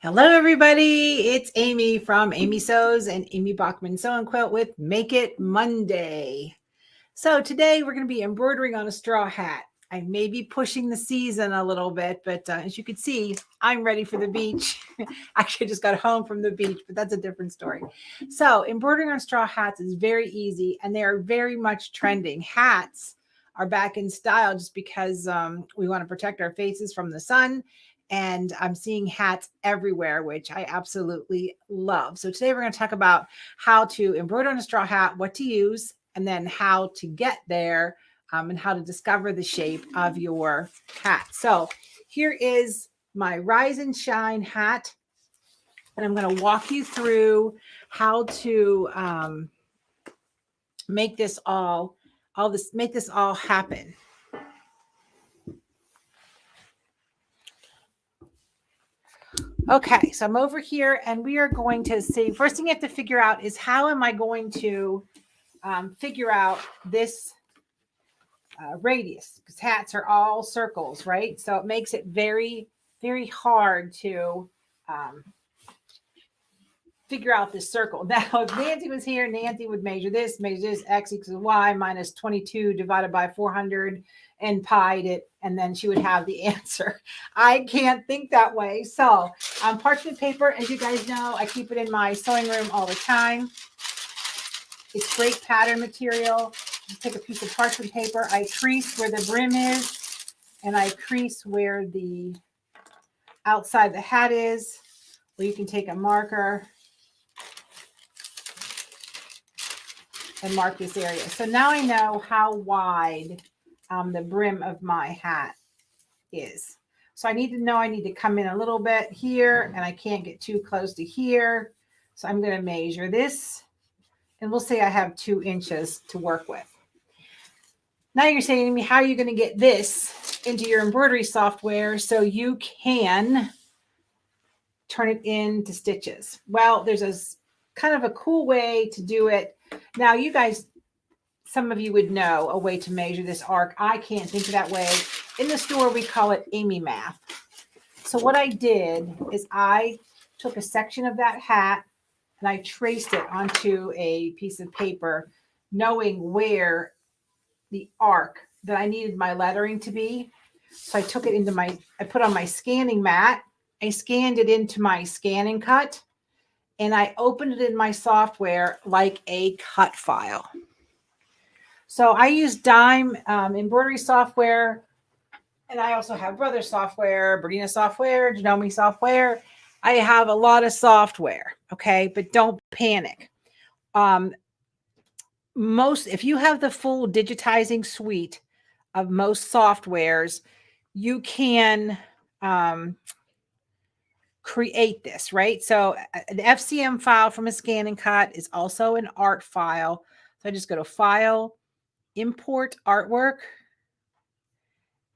Hello, everybody. It's Amy from Amy Sews and Amy Bachman Sew and Quilt with Make It Monday. So today we're going to be embroidering on a straw hat. I may be pushing the season a little bit, but as you can see, I'm ready for the beach. Actually, I just got home from the beach, but that's a different story. So embroidering on straw hats is very easy, and they are very much trending. Hats are back in style just because we want to protect our faces from the sun. And I'm seeing hats everywhere, which I absolutely love. So today we're going to talk about how to embroider on a straw hat, what to use, and then how to get there, and how to discover the shape of your hat. So here is my Rise and Shine hat, and I'm going to walk you through how to make this all happen. Okay, so I'm over here, and we are going to see. First thing you have to figure out is how am I going to figure out this radius, because hats are all circles, right? So it makes it very, very hard to figure out this circle. Now, if Nancy was here, Nancy would measure this, x equals y minus 22 divided by 400 and pied it, and then she would have the answer. I can't think that way. So parchment paper, as you guys know, I keep it in my sewing room all the time. It's great pattern material. You take a piece of parchment paper. I crease where the brim is, and I crease where the outside the hat is. Or you can take a marker and mark this area. So now I know how wide the brim of my hat is. So I need to know I need to come in a little bit here, and I can't get too close to here. So I'm going to measure this, and we'll say I have 2 inches to work with. Now you're saying to me, how are you going to get this into your embroidery software so you can turn it into stitches? Well, there's a kind of a cool way to do it. Now, you guys, some of you would know a way to measure this arc. I can't think of that way. In the store, we call it Amy Math. So what I did is I took a section of that hat and I traced it onto a piece of paper, knowing where the arc that I needed my lettering to be. So I took it into I put on my scanning mat. I scanned it into my scan and cut, and I opened it in my software like a cut file. So I use Dime embroidery software, and I also have Brother software, Berdina software, Janome software. I have a lot of software, okay? But don't panic. If you have the full digitizing suite of most softwares, you can create this, right? So an FCM file from a scan and cut is also an art file. So I just go to File, Import Artwork,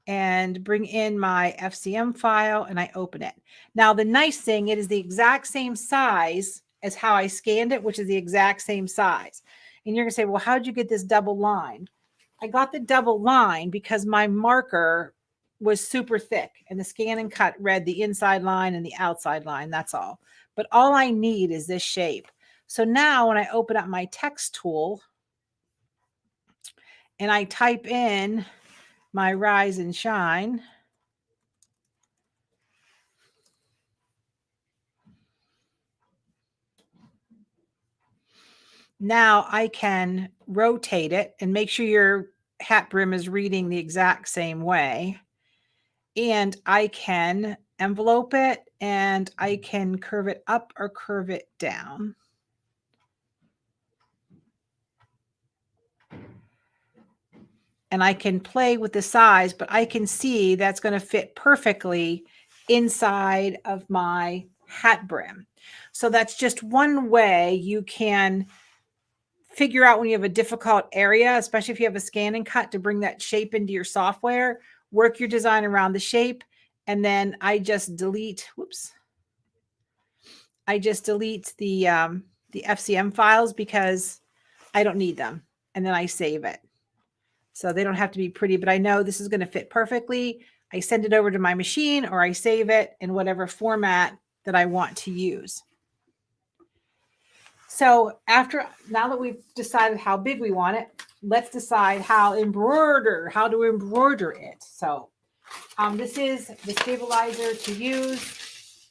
and bring in my FCM file, and I open it. Now, the nice thing, it is the exact same size as how I scanned it, which is the exact same size. And you're going to say, well, how'd you get this double line? I got the double line because my marker was super thick, and the scan and cut read the inside line and the outside line. That's all. But all I need is this shape. So now when I open up my text tool and I type in my Rise and Shine, now I can rotate it and make sure your hat brim is reading the exact same way. And I can envelope it, and I can curve it up or curve it down. And I can play with the size, but I can see that's going to fit perfectly inside of my hat brim. So that's just one way you can figure out when you have a difficult area, especially if you have a scan and cut, to bring that shape into your software, work your design around the shape. And then I just delete, I just delete the FCM files because I don't need them. And then I save it. So they don't have to be pretty, but I know this is going to fit perfectly. I send it over to my machine, or I save it in whatever format that I want to use. So now that we've decided how big we want it, let's decide how to embroider it. So this is the stabilizer to use.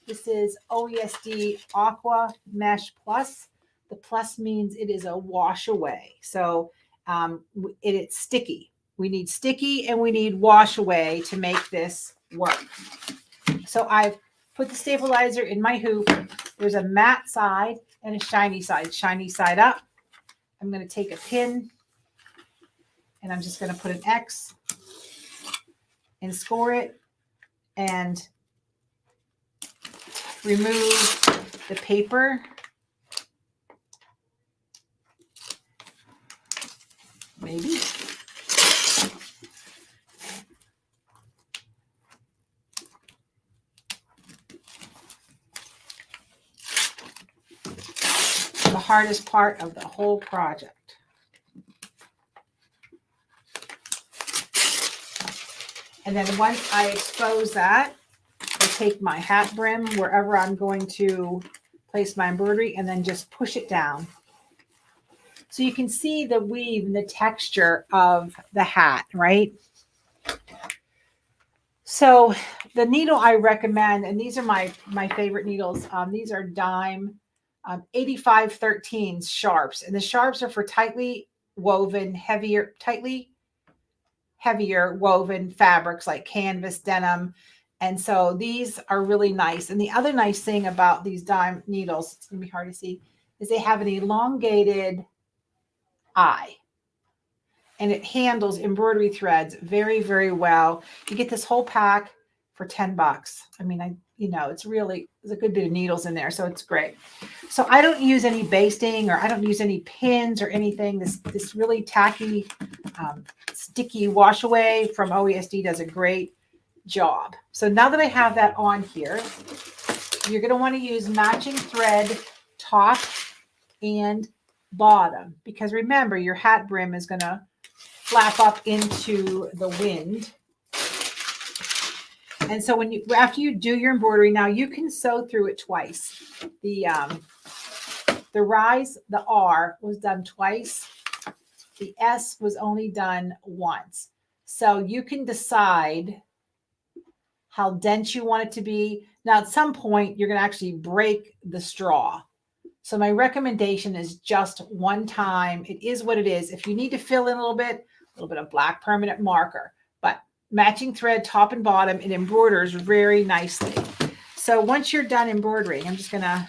This is OESD Aqua Mesh Plus. The plus means it is a wash away. So it's sticky. We need sticky and we need wash away to make this work. So I've put the stabilizer in my hoop. There's a matte side and a shiny side. Shiny side up. I'm going to take a pin and I'm just going to put an X and score it and remove the paper. Maybe. The hardest part of the whole project. And then once I expose that, I take my hat brim wherever I'm going to place my embroidery and then just push it down. So you can see the weave and the texture of the hat, right? So the needle I recommend, and these are my favorite needles. These are dime 8513 sharps. And the sharps are for tightly heavier woven fabrics like canvas, denim. And so these are really nice. And the other nice thing about these dime needles, it's going to be hard to see, is they have an elongated eye. And it handles embroidery threads very, very well. You get this whole pack for $10. I mean, there's a good bit of needles in there, so it's great. So I don't use any basting, or I don't use any pins or anything. This really tacky, sticky wash away from OESD does a great job. So now that I have that on here, you're going to want to use matching thread top and bottom, because remember, your hat brim is going to flap up into the wind. And so after you do your embroidery, now you can sew through it twice. The rise, the R was done twice. The S was only done once. So you can decide how dense you want it to be. Now, at some point, you're going to actually break the straw. So my recommendation is just one time. It is what it is. If you need to fill in a little bit of black permanent marker, but matching thread top and bottom, it embroiders very nicely. So once you're done embroidering, now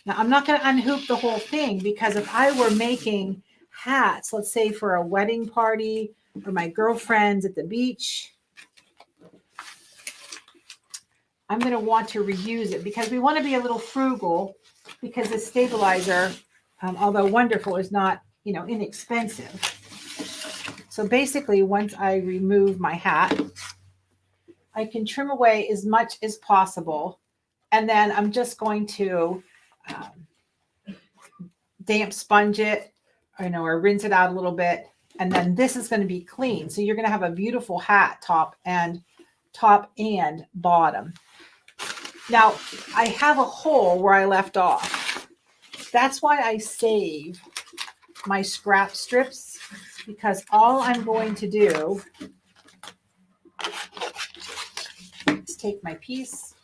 I'm not going to unhoop the whole thing, because if I were making hats, let's say for a wedding party or my girlfriends at the beach, I'm going to want to reuse it, because we want to be a little frugal, because the stabilizer, although wonderful, is not, inexpensive. So basically, once I remove my hat, I can trim away as much as possible. And then I'm just going to damp sponge it, or rinse it out a little bit. And then this is going to be clean. So you're going to have a beautiful hat top and bottom. Now, I have a hole where I left off. That's why I save my scrap strips, because all I'm going to do is take my piece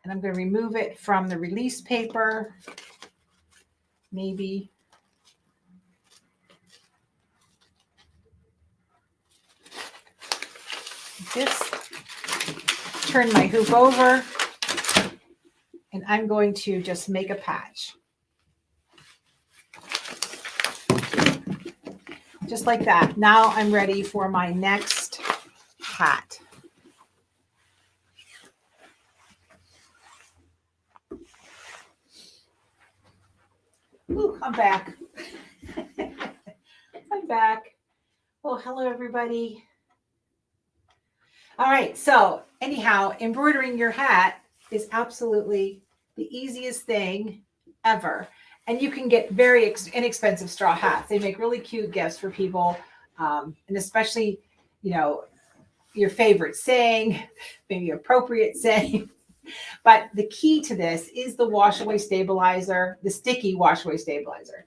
and I'm going to remove it from the release paper, maybe. This, turn my hoop over, and I'm going to just make a patch. Just like that. Now I'm ready for my next hat. Ooh, I'm back. I'm back. Oh, hello, everybody. All right. So anyhow, embroidering your hat is absolutely the easiest thing ever. And you can get very inexpensive straw hats. They make really cute gifts for people. And especially, your favorite saying, maybe appropriate saying. But the key to this is the wash away stabilizer, the sticky wash away stabilizer.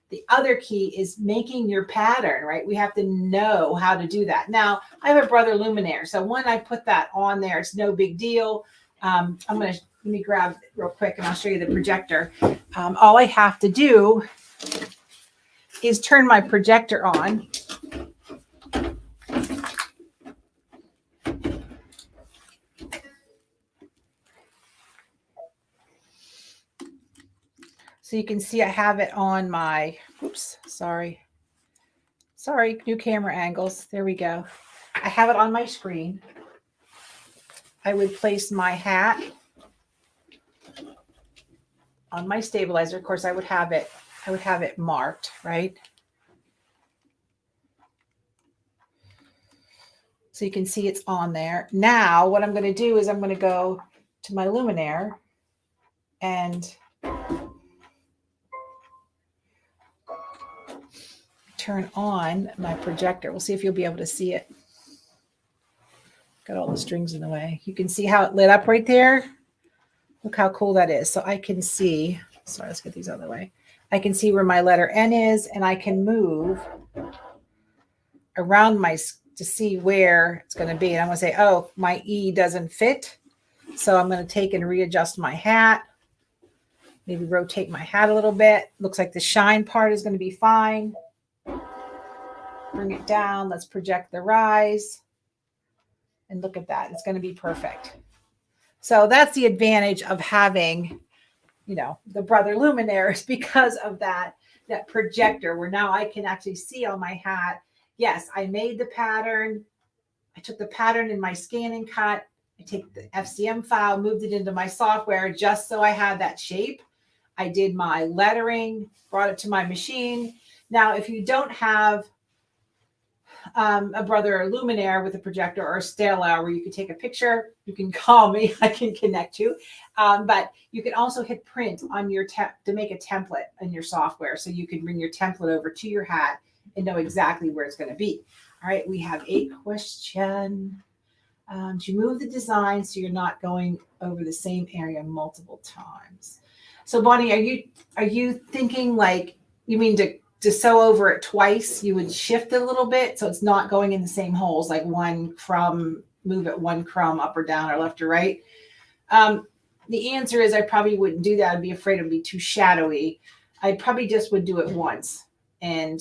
The other key is making your pattern, right? We have to know how to do that. Now, I have a brother luminaire. So when I put that on there, it's no big deal. Let me grab it real quick and I'll show you the projector. All I have to do is turn my projector on. So you can see I have it on my, oops, sorry, new camera angles. There we go. I have it on my screen. I would place my hat on my stabilizer. Of course, I would have it marked, right? So you can see it's on there. Now, what I'm going to do is I'm going to go to my luminaire and turn on my projector. We'll see if you'll be able to see it. Got all the strings in the way. You can see how it lit up right there. Look how cool that is. So I can see, sorry, let's get these out of the way. I can see where my letter N is, and I can move around to see where it's going to be. And I'm going to say, oh, my E doesn't fit. So I'm going to take and readjust my hat. Maybe rotate my hat a little bit. Looks like the shine part is going to be fine. Bring it down. Let's project the rise. And look at that. It's going to be perfect. So that's the advantage of having, the brother luminaires, because of that projector where now I can actually see on my hat. Yes, I made the pattern. I took the pattern in my scan and cut. I take the FCM file, moved it into my software just so I had that shape. I did my lettering, brought it to my machine. Now, if you don't have a brother luminaire with a projector or a stela where you can take a picture, you can call me. I can connect you. But you can also hit print on your to make a template in your software, so you can bring your template over to your hat and know exactly where it's going to be. All right, we have a question. Do you move the design so you're not going over the same area multiple times? So Bonnie, are you thinking like, you mean to sew over it twice, you would shift it a little bit so it's not going in the same holes, like one crumb, move it one crumb up or down or left or right? The answer is I probably wouldn't do that. I'd be afraid it would be too shadowy. I probably just would do it once. And,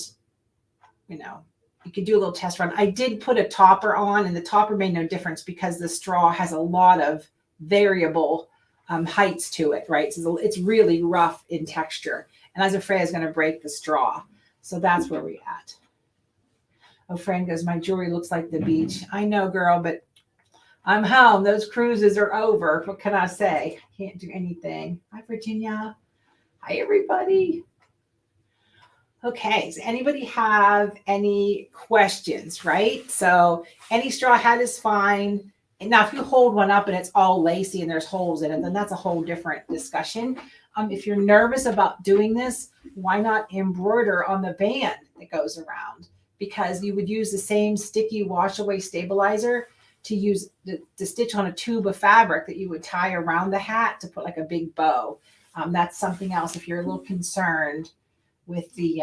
you could do a little test run. I did put a topper on, and the topper made no difference because the straw has a lot of variable heights to it, right? So it's really rough in texture. And I was afraid I was going to break the straw. So that's where we're at. Oh, Fran goes, my jewelry looks like the beach. I know, girl, but I'm home. Those cruises are over. What can I say? Can't do anything. Hi, Virginia. Hi, everybody. Okay, does anybody have any questions, right? So any straw hat is fine. And now if you hold one up and it's all lacy and there's holes in it, then that's a whole different discussion. If you're nervous about doing this, why not embroider on the band that goes around? Because you would use the same sticky wash away stabilizer to use to stitch on a tube of fabric that you would tie around the hat to put like a big bow. That's something else if you're a little concerned with the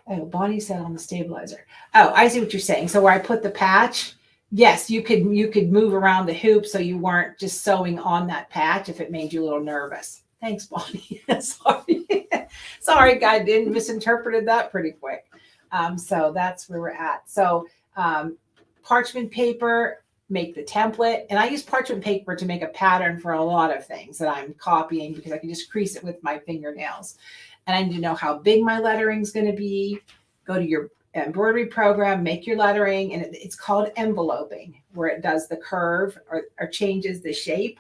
oh, Bonnie said on the stabilizer. Oh, I see what you're saying. So where I put the patch, yes, you could move around the hoop so you weren't just sewing on that patch if it made you a little nervous. Thanks, Bonnie. Sorry. Sorry, I didn't misinterpreted that pretty quick. So that's where we're at. So parchment paper, make the template. And I use parchment paper to make a pattern for a lot of things that I'm copying because I can just crease it with my fingernails. And I need to know how big my lettering is going to be. Go to your embroidery program, make your lettering, and it's called enveloping, where it does the curve or changes the shape.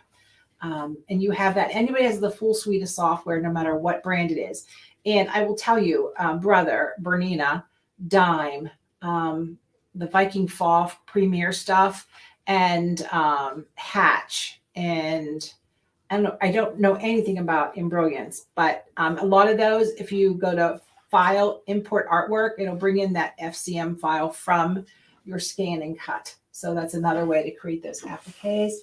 And you have that. Anybody has the full suite of software, no matter what brand it is. And I will tell you, Brother, Bernina, Dime, the Viking Foff Premier stuff, and Hatch, and I don't know anything about embroiderings, but a lot of those, if you go to file, import artwork, it'll bring in that FCM file from your scan and cut. So that's another way to create those appliques.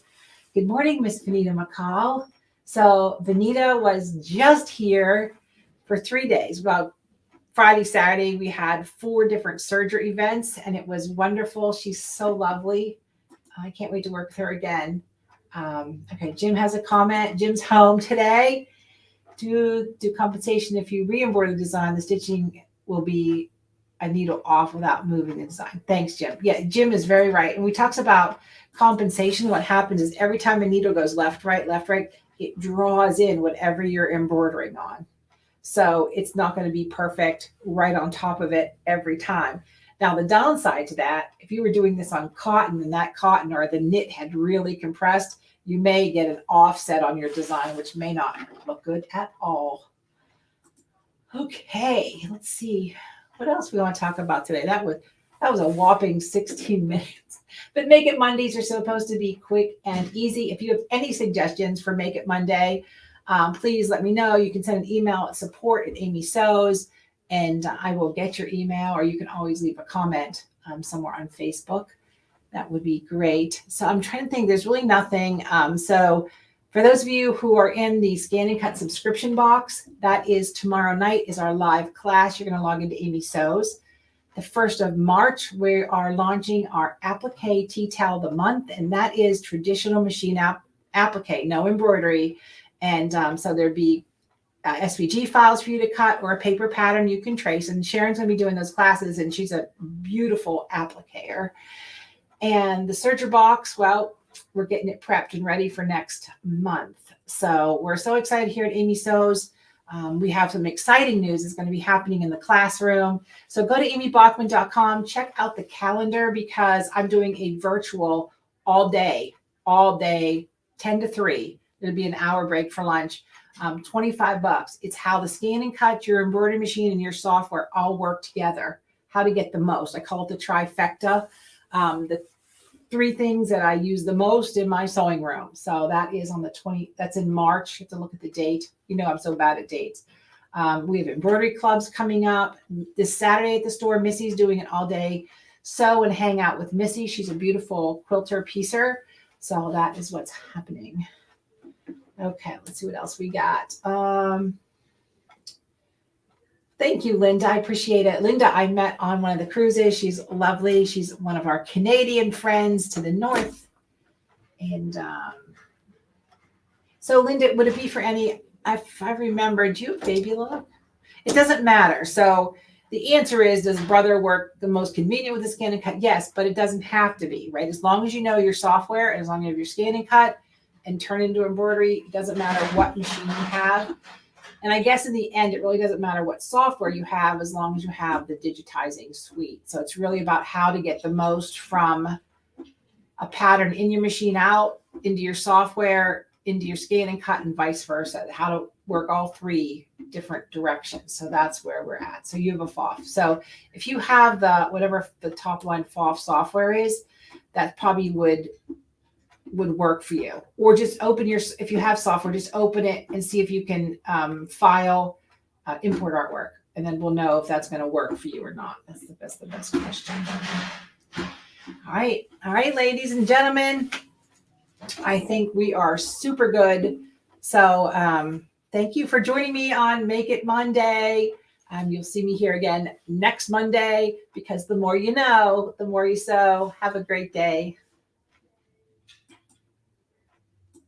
Good morning, Miss Vanita McCall. So Vanita was just here for 3 days. Well, Friday, Saturday, we had 4 different surgery events, and it was wonderful. She's so lovely. I can't wait to work with her again. Okay, Jim has a comment. Jim's home today. Do compensation if you re-embroider the design, the stitching will be a needle off without moving the design. Thanks, Jim. Yeah, Jim is very right. And we talks about compensation. What happens is every time a needle goes left, right, it draws in whatever you're embroidering on. So it's not going to be perfect right on top of it every time. Now, the downside to that, if you were doing this on cotton and that cotton or the knit had really compressed, you may get an offset on your design, which may not look good at all. Okay, let's see. What else we want to talk about today? That was a whopping 16 minutes. But Make It Mondays are supposed to be quick and easy. If you have any suggestions for Make It Monday, please let me know. You can send an email at support@amysews, and I will get your email, or you can always leave a comment somewhere on Facebook. That would be great. So I'm trying to think, there's really nothing. So for those of you who are in the Scan and Cut subscription box, that is tomorrow night is our live class. You're going to log into Amy Sews. The 1st of March, we are launching our applique tea towel of the month, and that is traditional machine applique, no embroidery. And so there'd be SVG files for you to cut or a paper pattern you can trace. And Sharon's going to be doing those classes, and she's a beautiful appliquer. And the serger box, well, we're getting it prepped and ready for next month. So we're so excited here at Amy Sews. We have some exciting news that's going to be happening in the classroom. So go to amybachman.com, check out the calendar, because I'm doing a virtual all day, 10 to 3. There'll be an hour break for lunch. $25. It's how the scan and cut, your embroidery machine, and your software all work together. How to get the most. I call it the trifecta. The 3 things that I use the most in my sewing room. So that is on the 20th. That's in March. You have to look at the date. You know I'm so bad at dates. We have embroidery clubs coming up this Saturday at the store. Missy's doing it all day. Sew and hang out with Missy. She's a beautiful quilter piecer. So that is what's happening. Okay, let's see what else we got. Thank you, Linda. I appreciate it. Linda, I met on one of the cruises. She's lovely. She's one of our Canadian friends to the north. And so, Linda, would it be for any, if I remember, do you have baby look? It doesn't matter. So the answer is, does brother work the most convenient with the scan and cut? Yes, but it doesn't have to be, right? As long as you know your software, as long as you have your scan and cut and turn into embroidery, it doesn't matter what machine you have. And I guess in the end, it really doesn't matter what software you have, as long as you have the digitizing suite. So it's really about how to get the most from a pattern in your machine out into your software, into your scan and cut, and vice versa, how to work all 3 different directions. So that's where we're at. So you have a FOF. So if you have the, whatever the top line FOF software is, that probably would work for you. Or just open your, if you have software, just open it and see if you can file import artwork, and then we'll know if that's going to work for you or not. That's the best question. All right, ladies and gentlemen, I think we are super good. So thank you for joining me on Make It Monday. You'll see me here again next Monday, because the more you know, the more you sew. Have a great day.